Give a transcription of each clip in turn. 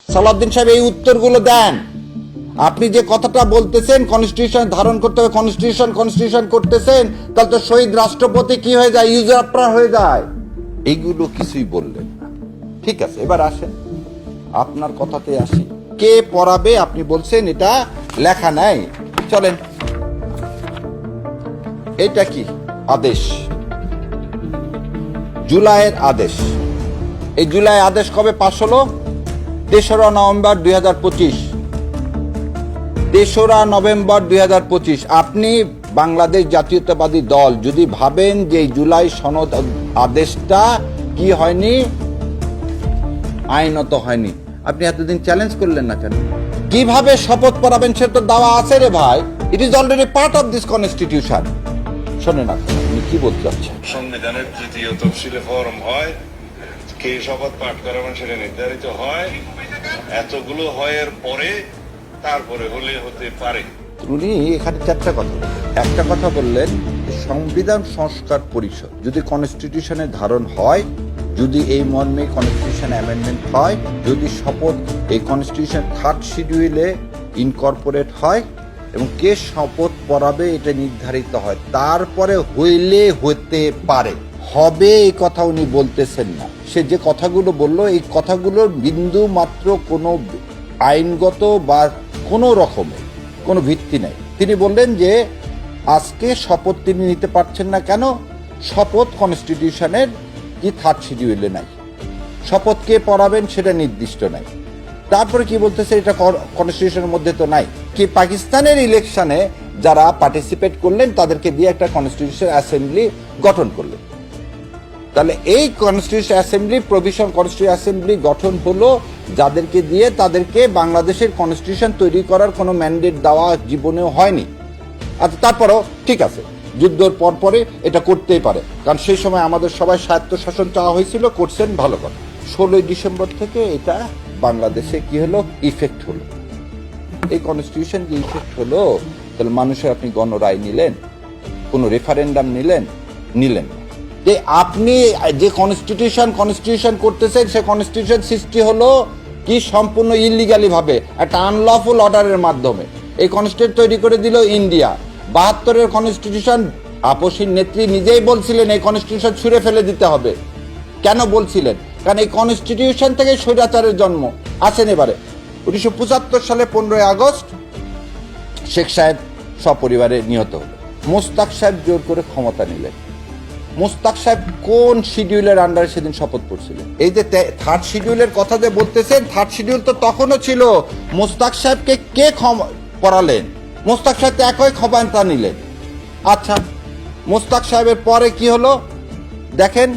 সালাউদ্দিন সাহেব এই উত্তরগুলো দেন। আপনি যে কথাটা বলতেছেন কনস্টিটিউশন ধারণ করতে হবে, কনস্টিটিউশন করতেছেন, তাহলে তো শহীদ রাষ্ট্রপতি কি হয়ে যায়, ইউজারপ্রার হয়ে যায়। এইগুলো কিছুই বললেন না। ঠিক আছে, এবার আসেন আপনার কথাতে আসি। কে পড়াবে আপনি বলছেন, এটা লেখা নাই। চলেন, এটা কি আদেশ, জুলাইয়ের আদেশ। এই জুলাই আদেশ কবে পাশ হলো? 3রা নভেম্বর 2025। 3রা নভেম্বর 2025। আপনি বাংলাদেশ জাতীয়তাবাদী দল যদি ভাবেন যে এই জুলাই সনদ আদেশটা কি হয়নি, আইনত হয়নি, আপনি এতদিন চ্যালেঞ্জ করলেন না কেন? কিভাবে শপথ পড়াবেন সে তো দাওয়া আছে রে ভাই। It is already part of this constitution. শোনেন আপনি কি বলতে চাচ্ছেন। সংবিধানের তৃতীয় তফসিলে ফরম হয়, কে শপথ পাঠ করাবেন সেটা নির্ধারিত হয়, এতগুলো হয়ের পরে তারপরে হলে হতে পারে। উনি এখানে চারটা কথা বললেন। একটা কথা বললেন, সংবিধান সংস্কার পরিষদ যদি কনস্টিটিউশনের ধারণ হয়, যদি এই মর্মে কনস্টিটিউশন অ্যামেন্ডমেন্ট হয়, যদি শপথ এই কনস্টিটিউশন 3rd শিডিউলে ইনকর্পোরেট হয় এবং কে শপথ পড়াবে এটা নির্ধারিত হয়, তারপরে হইলে হতে পারে। হবে এই কথা উনি বলতেছেন না। সে যে কথাগুলো বলল, এই কথাগুলোর বিন্দু মাত্র কোনো আইনগত বা কোনো রকমের কোনো ভিত্তি নাই। তিনি বললেন যে আজকে শপথ তিনি নিতে পারছেন না কেন? শপথ কনস্টিটিউশনের কি 3rd শিডিউলে নাই, শপথ কে পড়াবেন সেটা নির্দিষ্ট নাই। তারপরে কি বলতেছে, এটা কনস্টিটিউশনের মধ্যে তো নাই। কি পাকিস্তানের ইলেকশনে যারা পার্টিসিপেট করলেন তাদেরকে দিয়ে একটা কনস্টিটিউশন অ্যাসেম্বলি গঠন করলেন। তাহলে এই constitution assembly, provision constitution assembly গঠন হলো যাদেরকে দিয়ে, তাদেরকে বাংলাদেশের কনস্টিটিউশন তৈরি করার কোনো ম্যান্ডেট দেওয়া জীবনেও হয়নি। আচ্ছা, তারপরেও ঠিক আছে, যুদ্ধের পরে এটা করতেই পারে, কারণ সেই সময় আমাদের সবাই স্বায়ত্তশাসন চাওয়া হয়েছিল, করছেন, ভালো কথা। 16ই ডিসেম্বর থেকে এটা বাংলাদেশে কি হলো, ইফেক্ট হলো। এই কনস্টিটিউশন যে ইফেক্ট হলো, তাহলে মানুষের আপনি গণরায় নিলেন, কোনো রেফারেন্ডাম নিলেন না। যে আপনি যে কনস্টিটিউশন করতেছেন, সে কনস্টিটিউশন সৃষ্টি হলো কি সম্পূর্ণ ইলিগালি ভাবে, একটা আনলফুল অর্ডারের মাধ্যমে। এই কনস্টিটিউশন তৈরি করে দিল ইন্ডিয়া। 72-এর কনস্টিটিউশন আপসীর নেত্রী নিজেই বলছিলেন এই কনস্টিটিউশন ছুঁড়ে ফেলে দিতে হবে। কেন বলছিলেন? কারণ এই কনস্টিটিউশন থেকে স্বৈরাচারের জন্ম। আসেন এবারে 1975 সালে 15ই আগস্ট শেখ সাহেব সপরিবারে নিহত হলো। মোস্তাক সাহেব জোর করে ক্ষমতা নিলেন। মোস্তাক সাহেব কোন শিডিউলের আন্ডারে সেদিন শপথ করছিলেন? এই যে 3rd শিডিউলের কথা যে বলতেছেন, 3rd শিডিউল তো তখনও ছিল। মোস্তাক সাহেবকে কে পড়ালেন? মোস্তাক সাহেব তো একই ক্ষমতা নিলেন। আচ্ছা, মোস্তাক সাহেবের পরে কি হলো দেখেন,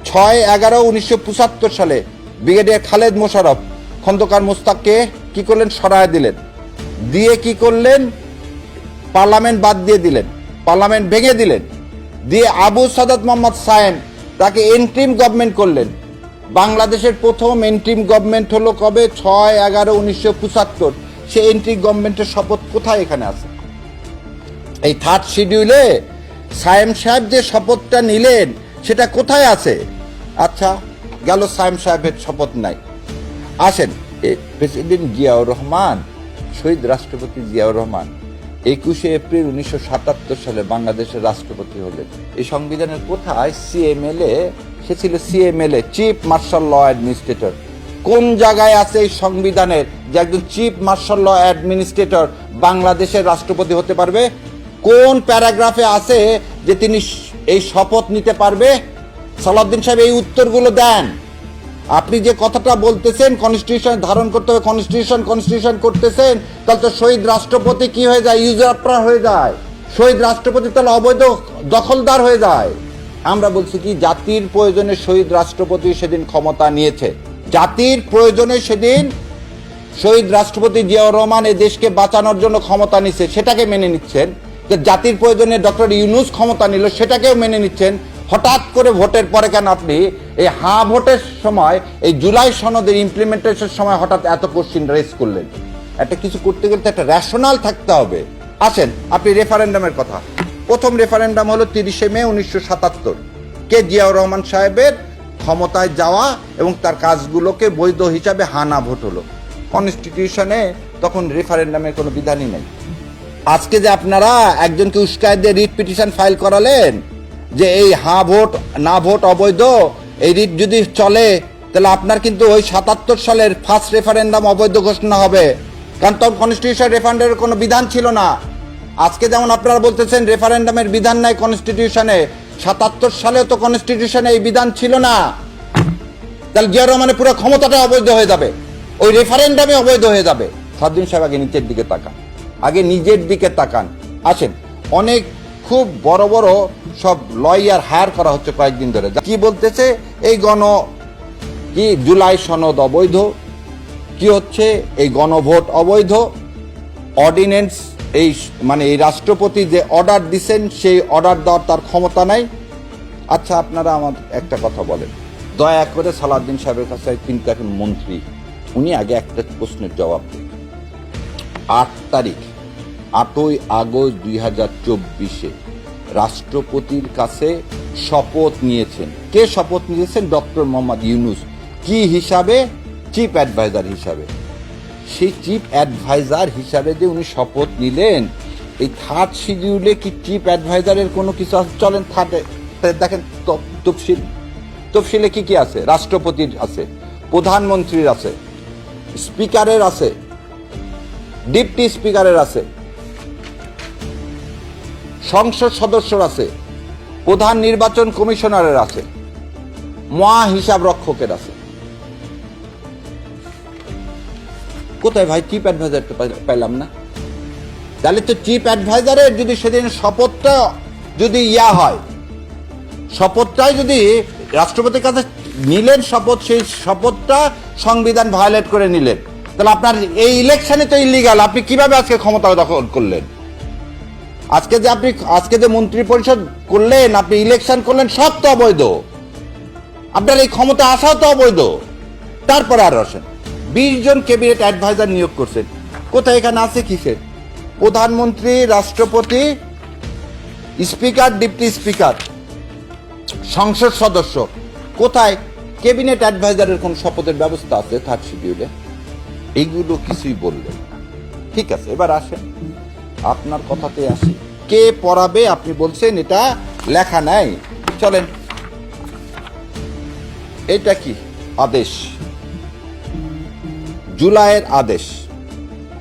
6/11/1975 সালে ব্রিগেডিয়ার খালেদ মোশাররফ খন্দকার মোস্তাককে কি করলেন, সরায় দিলেন। দিয়ে কি করলেন, পার্লামেন্ট বাদ দিয়ে দিলেন, পার্লামেন্ট ভেঙে দিলেন। দিয়ে আবু সাদাত মোহাম্মদ সায়েম তাকে এন্ট্রিম গভর্নমেন্ট করলেন। বাংলাদেশের প্রথম এন্ট্রিম গভর্নমেন্ট হলো কবে? 6/11/1975। সে এন্ট্রিম গভর্নমেন্টের শপথ কোথায় এখানে আছে? এই 3rd শিডিউলে সায়েম সাহেব যে শপথটা নিলেন সেটা কোথায় আছে? আচ্ছা, গেল সায়েম সাহেবের শপথ নাই। আসেন, প্রেসিডেন্ট জিয়াউর রহমান, শহীদ রাষ্ট্রপতি জিয়াউর রহমান 21শে এপ্রিল 1977 সালে বাংলাদেশের রাষ্ট্রপতি হলেন। এই সংবিধানের কোথায়? CMLA। সে ছিল CMLA, chief marshal law administrator. কোন জায়গায় আছে এই সংবিধানের যে একজন চিফ মার্শাল ল অ্যাডমিনিস্ট্রেটর বাংলাদেশের রাষ্ট্রপতি হতে পারবে? কোন প্যারাগ্রাফে আছে যে তিনি এই শপথ নিতে পারবে? সালাউদ্দিন সাহেব এই উত্তরগুলো দেন। আপনি যে কথাটা বলতেছেন কনস্টিটিউশন ধারণ করতে হবে, কনস্টিটিউশন করতেছেন, তাহলে তো শহীদ রাষ্ট্রপতি কি হয়ে যায়, ইউজারপ্রার হয়ে যায়। শহীদ রাষ্ট্রপতি তাহলে অবৈধ দখলদার হয়ে যায়। আমরা বলছি কি, জাতির প্রয়োজনে শহীদ রাষ্ট্রপতি সেদিন ক্ষমতা নিয়েছে। জাতির প্রয়োজনে সেদিন শহীদ রাষ্ট্রপতি জিয়াউর রহমান এই দেশকে বাঁচানোর জন্য ক্ষমতা নিচ্ছে, সেটাকে মেনে নিচ্ছেন। জাতির প্রয়োজনে ডক্টর ইউনূস ক্ষমতা নিল, সেটাকেও মেনে নিচ্ছেন। হঠাৎ করে ভোটের পরে কেন আপনি এই ভোটের সময়, এই জুলাই সনদের ইমপ্লিমেন্টেশনের সময় হঠাৎ এত কোশ্চিন রেজ করলেন? একটা কিছু করতে গেলে তো একটা রেশনাল থাকতে হবে। আসেন, আপনি রেফারেন্ডামের কথা, প্রথম রেফারেন্ডাম হলো 30শে মে 1977। কে? জিয়াউর রহমান সাহেবের ক্ষমতায় যাওয়া এবং তার কাজগুলোকে বৈধ হিসাবে হানা ভোট হলো। কনস্টিটিউশনে তখন রেফারেন্ডামের কোনো বিধানই নেই। আজকে যে আপনারা একজনকে উস্কায় দিয়ে রিট পিটিশন ফাইল করালেন যে এই হ্যাঁ ভোট না ভোট অবৈধ, এই রিট যদি চলে তাহলে আপনার কিন্তু ওই 77 সালের ফার্স্ট রেফারেন্ডাম অবৈধ ঘোষণা হবে, কারণ তখন কনস্টিটিউশন রেফারেন্ডামের কোনো বিধান ছিল না। আজকে যেমন আপনারা বলতেছেন রেফারেন্ডামের বিধান নাই কনস্টিটিউশনে, 77 সালেও তো কনস্টিটিউশনে এই বিধান ছিল না। তাহলে জিয়া রহমানের পুরো ক্ষমতাটা অবৈধ হয়ে যাবে, ওই রেফারেন্ডামে অবৈধ হয়ে যাবে। সাদ্দিন সাহেব আগে নিচের দিকে তাকান, আগে নিজের দিকে তাকান। আসেন, অনেক খুব বড় বড় সব লয়ার হায়ার করা হচ্ছে কয়েকদিন ধরে, কি বলতেছে এই কি জুলাই সনদ অবৈধ, কি হচ্ছে এই গণভোট অবৈধ, অর্ডিন্যান্স এই মানে এই রাষ্ট্রপতি যে অর্ডার দিচ্ছেন সেই অর্ডার দেওয়ার তার ক্ষমতা নাই। আচ্ছা আপনারা আমার একটা কথা বলেন, দয়া করে সালাউদ্দিন সাহেবের কাছে কিন্তু এখন মন্ত্রী, উনি আগে একটা প্রশ্নের জবাব দেন। 8ই আগস্ট 2024 রাষ্ট্রপতির কাছে শপথ নিয়েছেন, কে শপথ নিয়েছেন? ডক্টর মোহাম্মদ ইউনূস। কি হিসাবে? চিফ অ্যাডভাইজার হিসাবে। সেই চিফ অ্যাডভাইজার হিসাবে যে উনি শপথ নিলেন, এই থার্ড শিডিউলে কি চিফ অ্যাডভাইজারের কোনো কিছু আছে? চলেন থার্ডে দেখেন তফসিলে কি কি আছে? রাষ্ট্রপতির আছে, প্রধানমন্ত্রীর আছে, স্পিকারের আছে, ডিপটি স্পিকারের আছে, সংসদ সদস্যর আছে, প্রধান নির্বাচন কমিশনারের আছে, মহা হিসাব রক্ষকের আছে। কোথায় ভাই চিফ অ্যাডভাইজার? পেলাম না। তাহলে তো চিফ অ্যাডভাইজারের যদি সেদিন শপথটা যদি হয়, শপথটাই যদি রাষ্ট্রপতির কাছে নিলেন শপথ, সেই শপথটা সংবিধান ভায়োলেট করে নিলেন, তাহলে আপনার এই ইলেকশনে তো ইলিগাল। আপনি কিভাবে আজকে ক্ষমতা দখল করলেন? আজকে যে মন্ত্রী পরিষদ করলেন, আপনি ইলেকশন করলেন, সব তো অবৈধ। আপনার এই ক্ষমতা আসাও তো অবৈধ। তারপরে আর আসেন, 20 জন ক্যাবিনেট অ্যাডভাইজার নিয়োগ করছেন, কোথায়? এখানে আছে কিসের? প্রধানমন্ত্রী, রাষ্ট্রপতি, স্পিকার, ডিপটি স্পিকার, সংসদ সদস্য। কোথায় ক্যাবিনেট অ্যাডভাইজারের কোন শপথের ব্যবস্থা আছে থার্ড শিডিউলে? এইগুলো কিছুই বললেন। ঠিক আছে, এবার আসেন আপনার কথাতে আসি। কে পড়াবে? আপনি বলছেন এটা লেখা নাই। চলেন, এটা কি আদেশ? জুলাইয়ের আদেশ।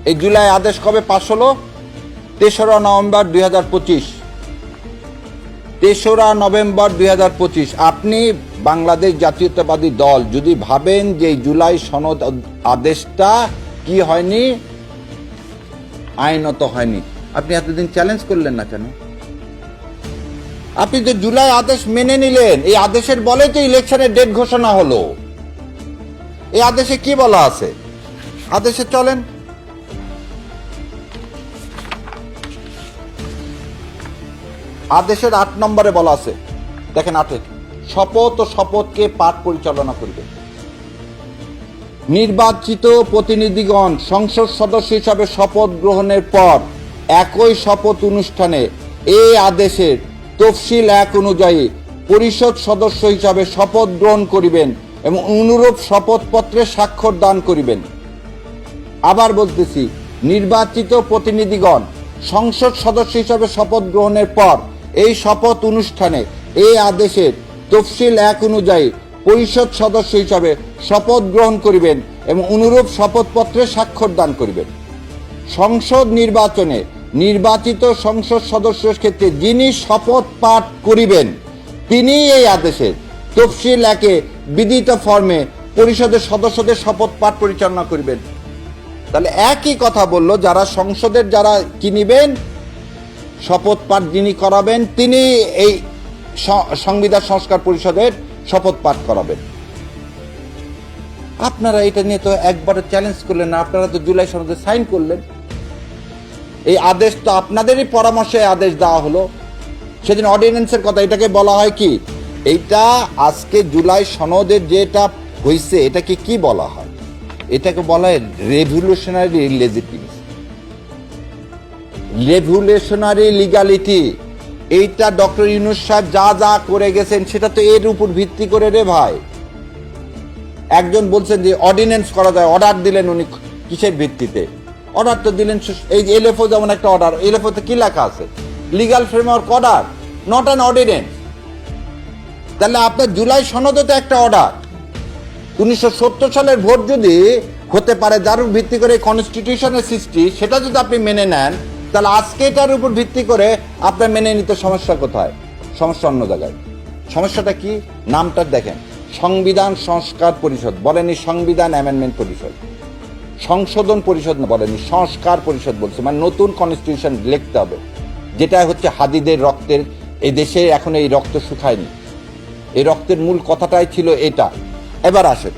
এই জুলাই আদেশ কবে পাশ হলো? 3রা নভেম্বর 2025। 3রা নভেম্বর 2025। আপনি বাংলাদেশ জাতীয়তাবাদী দল যদি ভাবেন যে জুলাই সনদ আদেশটা কি হয়নি, আইনত হয়নি, আপনি এতদিন চ্যালেঞ্জ করলেন না কেন? আপনি যে জুলাই আদেশ মেনে নিলেন, এই আদেশের বলে তো ইলেকশনের ডেট ঘোষণা হলো। এই আদেশে কি বলা আছে? আদেশে চলেন, আদেশের 8 নম্বরে বলা আছে, দেখেন 8-এ, শপথ ও শপথকে পাঠ পরিচালনা করবে নির্বাচিত প্রতিনিধিগণ সংসদ সদস্য হিসাবে শপথ গ্রহণের পর একই শপথ অনুষ্ঠানে এই আদেশের তফসিল 1 অনুযায়ী পরিষদ সদস্য হিসাবে শপথ গ্রহণ করিবেন এবং অনুরূপ শপথপত্রে স্বাক্ষর দান করিবেন। আবার বলতেছি, নির্বাচিত প্রতিনিধিগণ সংসদ সদস্য হিসাবে শপথ গ্রহণের পর এই শপথ অনুষ্ঠানে এই আদেশের তফসিল 1 অনুযায়ী পরিষদ সদস্য হিসাবে শপথ গ্রহণ করিবেন এবং অনুরূপ শপথপত্রে স্বাক্ষর দান করিবেন। সংসদ নির্বাচনে নির্বাচিত সংসদ সদস্যের ক্ষেত্রে যিনি শপথ পাঠ করিবেন তিনি এই আদেশের তফসিল 1-এ বিধিত ফর্মে পরিষদের সদস্যদের শপথ পাঠ পরিচালনা করিবেন। তাহলে একই কথা বললো, যারা সংসদের যারা কিনিবেন, শপথ পাঠ যিনি করাবেন তিনি এই সংবিধান সংস্কার পরিষদের শপথ পাঠ করাবেন। আপনারা এটা নিয়ে তো একবার চ্যালেঞ্জ করলেন না, আপনারা তো জুলাই সনদে সাইন করলেন। এই আদেশ তো আপনাদেরই পরামর্শে আদেশ দেওয়া হলো। সেদিন অর্ডিন্যান্সের কথা, এটাকে বলা হয় কি? এইটা আজকে জুলাই সনদের যেটা হয়েছে এটাকে কি বলা হয়? এটাকে বলা হয় রেভলিউশনারি লেজিটিমেসি, রেভলিউশনারি লিগ্যালিটি। এইটা ডক্টর ইউনূস সাহেব যা যা করে গেছেন সেটা তো এর উপর ভিত্তি করে রে ভাই। একজন বলছেন যে অর্ডিন্যান্স করা যায়, অর্ডার দিলেন উনি কিসের ভিত্তিতে? অর্ডার তো দিলেন, এই যে এলএফও যেমন একটা অর্ডার, এলএফওতে কি লেখা আছে? Legal framework order, not an ordinance. তাহলে আপনার জুলাই সনদও তো একটা অর্ডার। 1970 সালের ভোট যদি হতে পারে যার উপর ভিত্তি করে কনস্টিটিউশনের সৃষ্টি, সেটা যদি আপনি মেনে নেন, তাহলে আজকে এটার উপর ভিত্তি করে আপনার মেনে নিতে সমস্যা কোথায়? সমস্যা অন্য জায়গায়। সমস্যাটা কি? নামটা দেখেন, সংবিধান সংস্কার পরিষদ, বলেনি সংবিধান অ্যামেন্ডমেন্ট পরিষদ। সংশোধন পরিষদ না, বলেনি সংস্কার পরিষদ বলছে, মানে নতুন কনস্টিটিউশন লিখতে হবে, যেটা হচ্ছে হাদিদের রক্তের। এই দেশে এখন এই রক্ত শুকায়নি, এই রক্তের মূল কথাটাই ছিল এটা। এবার আসেন,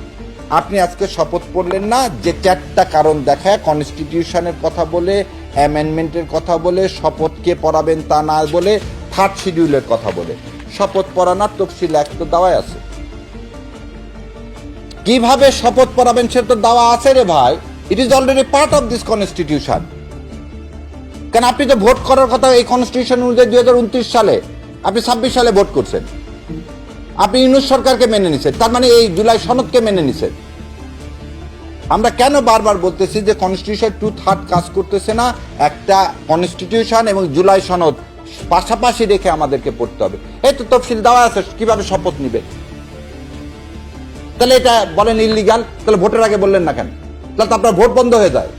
আপনি আজকে শপথ পড়লেন না, যে 4টা কারণ দেখায় কনস্টিটিউশনের কথা বলে, অ্যামেন্ডমেন্টের কথা বলে, শপথকে পড়াবেন তা না বলে, 3rd শিডিউলের কথা বলে শপথ পড়ানোর তফসিল এক তো দেওয়াই আছে। কিভাবে শপথ পড়াবেন সে তো দেওয়া আছে রে ভাই। It is already part of this constitution. কারণ আপনি তো ভোট করার কথা এই কনস্টিটিউশন অনুযায়ী 2029 সালে, আপনি 26 সালে ভোট করছেন, আপনি ইউনূস সরকারকে মেনে নিছেন, তার মানে এই জুলাই সনদকে মেনে নিছেন। আমরা কেন বারবার বলতেছি যে কনস্টিটিউশন 2/3 কাজ করতেছে না? একটা কনস্টিটিউশন এবং জুলাই সনদ পাশাপাশি রেখে আমাদেরকে পড়তে হবে। এই তো তফসিল দেওয়া আছে কিভাবে শপথ নিবে। তাহলে এটা বলেন ইললিগাল, তাহলে ভোটের আগে বললেন না কেন? তাহলে তো আপনার ভোট বন্ধ হয়ে যায়।